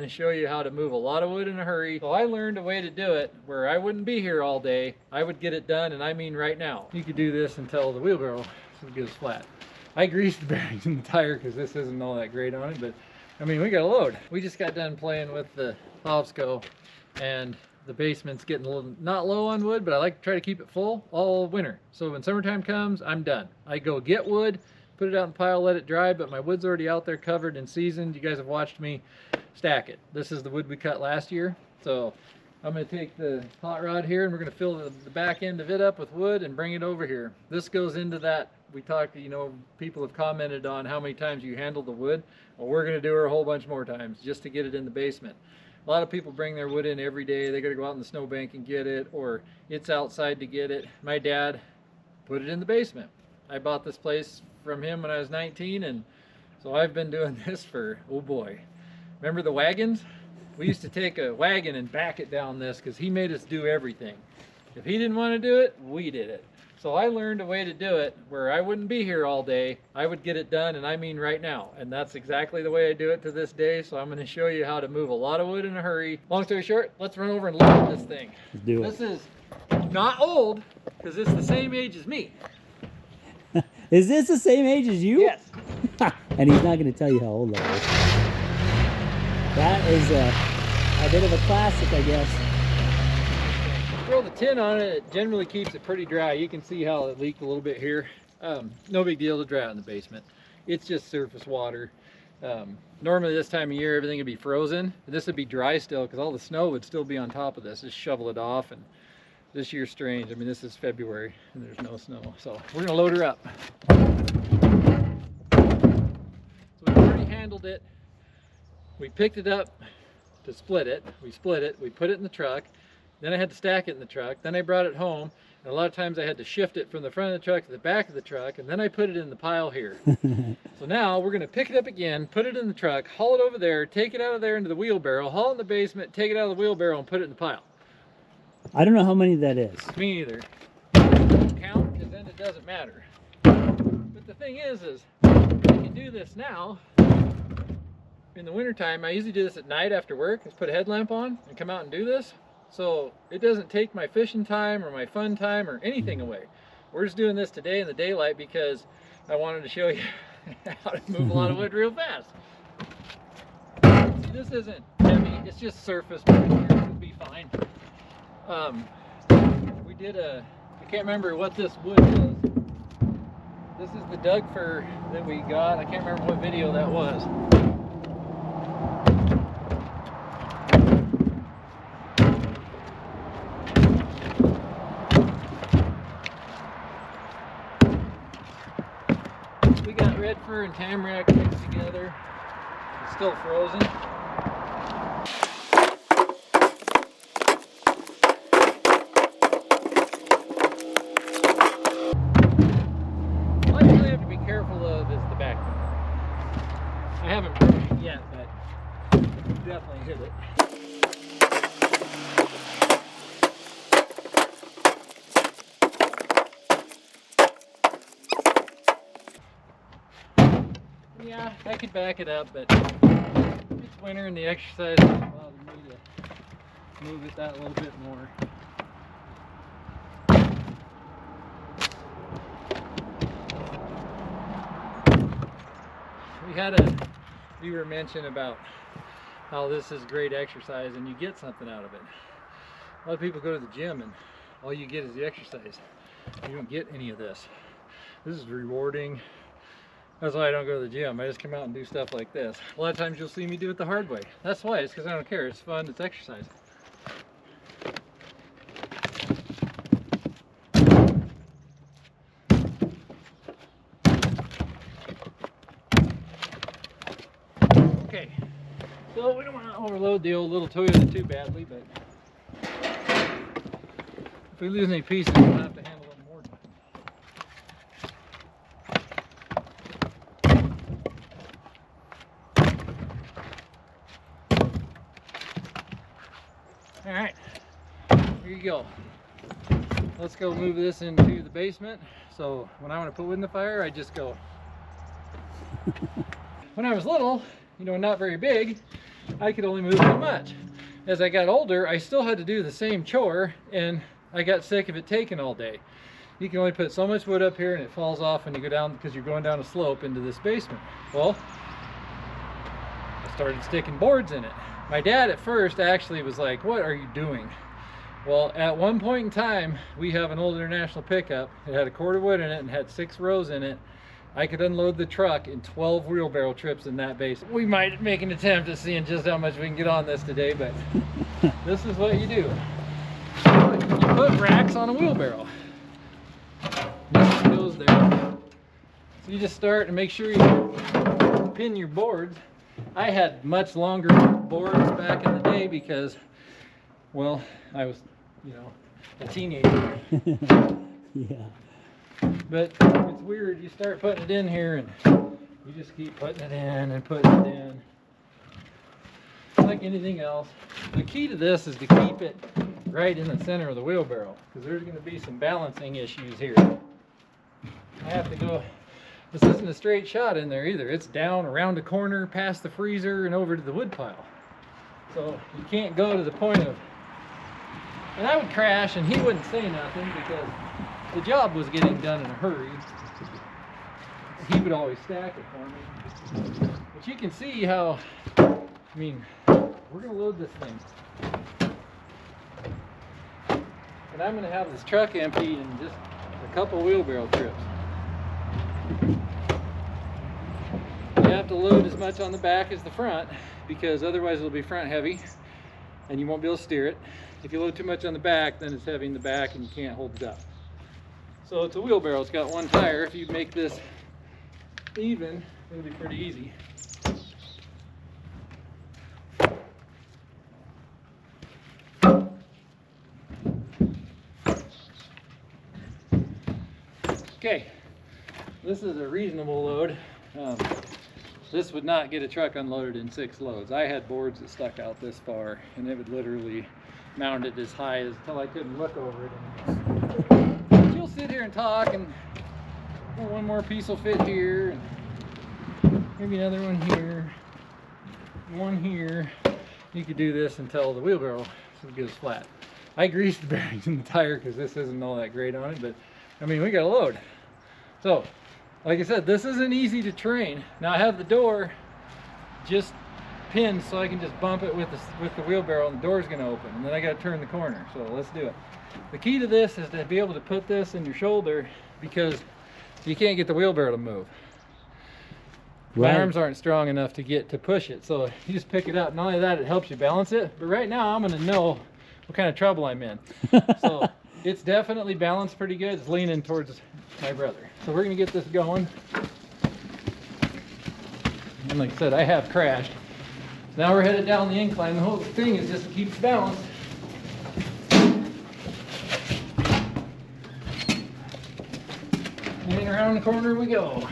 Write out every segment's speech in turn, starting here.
to show you how to move a lot of wood in a hurry. So I learned a way to do it where I wouldn't be here all day. I would get it done, and I mean right now. You could do this until the wheelbarrow goes flat. I greased the bearings in the tire because this isn't all that great on it, but I mean, we got a load. We just got done playing with the Obsco, and the basement's getting a little, not low on wood, but I like to try to keep it full all winter. So when summertime comes, I'm done. I go get wood, put it out in the pile, let it dry, but my wood's already out there covered and seasoned. You guys have watched me stack it. This is the wood we cut last year. So I'm gonna take the hot rod here and we're gonna fill the back end of it up with wood and bring it over here. This goes into that, we talked, you know, people have commented on how many times you handle the wood. Well, we're gonna do it a whole bunch more times just to get it in the basement. A lot of people bring their wood in every day. They gotta go out in the snowbank and get it, or it's outside to get it. My dad put it in the basement. I bought this place from him when I was 19, and so I've been doing this for, oh boy. Remember the wagons? We used to take a wagon and back it down this because he made us do everything. If he didn't want to do it, we did it. So I learned a way to do it where I wouldn't be here all day. I would get it done, and I mean right now. And that's exactly the way I do it to this day. So I'm going to show you how to move a lot of wood in a hurry. Long story short, let's run over and look at this thing. Let's do it. This is not old because it's the same age as me. Is this the same age as you? Yes. And he's not going to tell you how old that is. That is a bit of a classic, I guess. Throw the tin on it, it generally keeps it pretty dry. You can see how it leaked a little bit here. No big deal to dry out in the basement. It's just surface water. Normally this time of year everything would be frozen. This would be dry still because all the snow would still be on top of this. Just shovel it off, and this year's strange. I mean, this is February and there's no snow. So we're gonna load her up. So we've already handled it. We picked it up to split it. We split it, we put it in the truck. Then I had to stack it in the truck. Then I brought it home. And a lot of times I had to shift it from the front of the truck to the back of the truck. And then I put it in the pile here. So now we're gonna pick it up again, put it in the truck, haul it over there, take it out of there into the wheelbarrow, haul it in the basement, take it out of the wheelbarrow and put it in the pile. I don't know how many that is. Me either. Don't count, because then it doesn't matter. But the thing is I can do this now. In the wintertime, I usually do this at night after work. Just put a headlamp on and come out and do this. So it doesn't take my fishing time or my fun time or anything away. We're just doing this today in the daylight because I wanted to show you how to move a lot of wood real fast. See, this isn't heavy, it's just surface, but it'll be fine. We did I can't remember what this wood is. This is the Doug fir that we got. I can't remember what video that was. We got red fir and tamarack mixed together. It's still frozen. What you really have to be careful of is the back. I haven't broken it yet, but definitely hit it. Yeah, I could back it up, but it's winter and the exercise doesn't bother me to move it that little bit more. We had a viewer mention about how this is great exercise and you get something out of it. A lot of people go to the gym and all you get is the exercise. You don't get any of this. This is rewarding. That's why I don't go to the gym. I just come out and do stuff like this. A lot of times you'll see me do it the hard way. That's why. It's because I don't care. It's fun. It's exercise. Okay. So we don't want to overload the old little Toyota too badly, but if we lose any pieces, we'll have to handle them more. All right, here you go. Let's go move this into the basement. So when I want to put wood in the fire, I just go. When I was little, you know, not very big, I could only move so much. As I got older, I still had to do the same chore, and I got sick of it taking all day. You can only put so much wood up here and it falls off when you go down, because you're going down a slope into this basement. Well, I started sticking boards in it. My dad at first actually was like, "What are you doing?" Well, at one point in time, we have an old International pickup. It had a cord of wood in it and had 6 rows in it. I could unload the truck in 12 wheelbarrow trips in that basement. We might make an attempt at seeing just how much we can get on this today, but this is what you do. You put racks on a wheelbarrow. This goes there. So you just start and make sure you pin your boards. I had much longer boards back in the day because, well, I was, you know, a teenager. Yeah. But it's weird, you start putting it in here and you just keep putting it in and putting it in. Like anything else, the key to this is to keep it right in the center of the wheelbarrow, because there's going to be some balancing issues here. I have to go, this isn't a straight shot in there either. It's down around the corner, past the freezer, and over to the wood pile. So you can't go to the point of, and I would crash and he wouldn't say nothing because the job was getting done in a hurry. He would always stack it for me. But you can see how, I mean, we're going to load this thing. And I'm going to have this truck empty in just a couple wheelbarrow trips. You have to load as much on the back as the front, because otherwise it'll be front heavy and you won't be able to steer it. If you load too much on the back, then it's heavy in the back and you can't hold it up. So it's a wheelbarrow, it's got one tire. If you make this even, it'll be pretty easy. Okay, this is a reasonable load. This would not get a truck unloaded in 6 loads. I had boards that stuck out this far, and it would literally mount it as high as until I couldn't look over it anymore. But you'll sit here and talk, and well, one more piece will fit here, and maybe another one here, one here. You could do this until the wheelbarrow gets flat. I greased the bearings in the tire because this isn't all that great on it, but I mean, we got a load. So, like I said, this isn't easy to train. Now I have the door just pinned so I can just bump it with the wheelbarrow and the door's gonna open, and then I gotta turn the corner. So let's do it. The key to this is to be able to put this in your shoulder, because you can't get the wheelbarrow to move. Right. My arms aren't strong enough to push it. So you just pick it up. Not only that, it helps you balance it, but right now I'm gonna know what kind of trouble I'm in. So it's definitely balanced pretty good. It's leaning towards my brother. So we're gonna get this going. And like I said, I have crashed. Now we're headed down the incline. The whole thing is just to keep it balanced. And around the corner we go.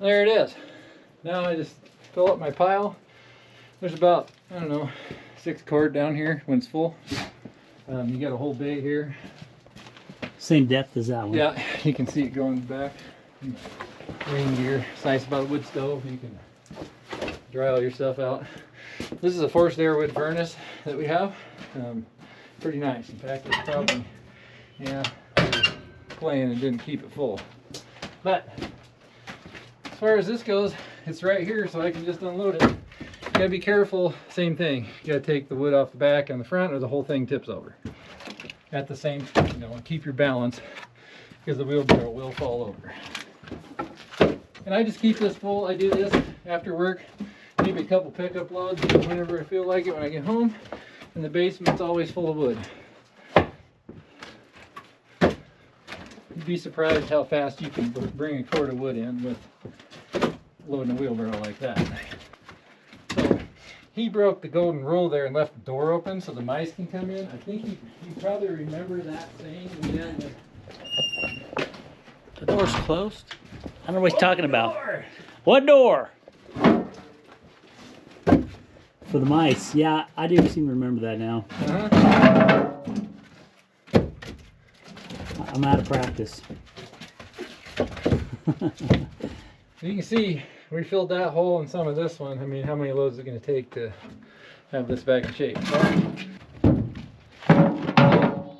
There it is. Now I just fill up my pile. There's about, I don't know, 6 cord down here when it's full. You got a whole bay here. Same depth as that one. Yeah, you can see it going in the back. Rain gear. It's nice about a wood stove. You can dry all your stuff out. This is a forced air wood furnace that we have. Pretty nice. In fact, it's probably, yeah, we were playing and didn't keep it full. But as far as this goes, it's right here, so I can just unload it. You gotta be careful. Same thing. You gotta take the wood off the back and the front, or the whole thing tips over. At the same, you know, keep your balance, because the wheelbarrow will fall over. And I just keep this full. I do this after work, maybe a couple pickup loads whenever I feel like it when I get home. And the basement's always full of wood. You'd be surprised how fast you can bring a cord of wood in with loading a wheelbarrow like that. So he broke the golden rule there and left the door open so the mice can come in. I think you probably remember that saying. The door's closed? I don't know what he's talking about. What door? For the mice. Yeah, I do seem to remember that now. I'm out of practice. You can see we filled that hole in some of this one. I mean, how many loads is it going to take to have this back in shape?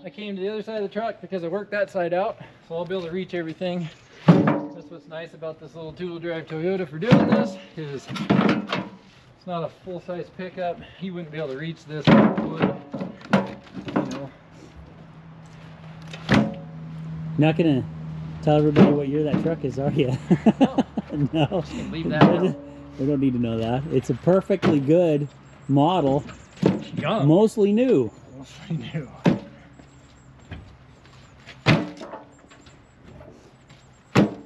I came to the other side of the truck because I worked that side out, so I'll be able to reach everything. That's what's nice about this little two-wheel drive Toyota for doing this, is it's not a full-size pickup. He wouldn't be able to reach this wood, you know. Not gonna tell everybody what year that truck is, are you? No. No. Just gonna leave that out. We don't need to know that. It's a perfectly good model. Young. Mostly new. Mostly new.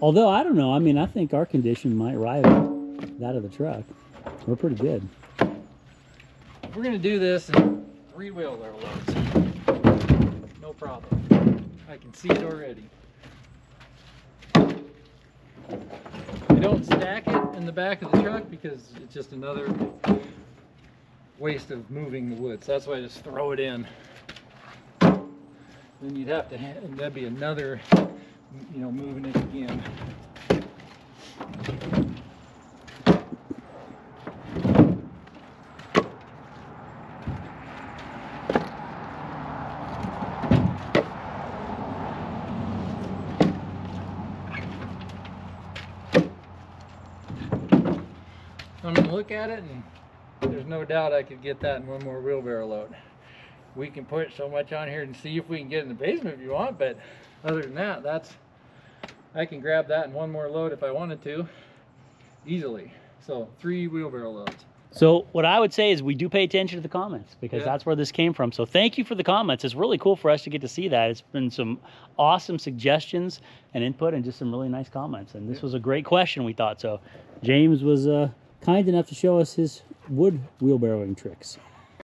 Although, I don't know. I mean, I think our condition might rival that of the truck. We're pretty good. We're going to do this in 3 wheelbarrow loads. No problem. I can see it already. We don't stack it in the back of the truck because it's just another waste of moving the wood. So that's why I just throw it in. Then you'd have to, that'd be another, you know, moving it again. I'm going to look at it, and there's no doubt I could get that in one more wheelbarrow load. We can put so much on here and see if we can get in the basement if you want, but other than that, I can grab that in one more load if I wanted to, easily. So 3 wheelbarrow loads. So what I would say is we do pay attention to the comments, because that's where this came from. So thank you for the comments. It's really cool for us to get to see that. It's been some awesome suggestions and input, and just some really nice comments. And this was a great question, we thought. So James was kind enough to show us his wood wheelbarrowing tricks.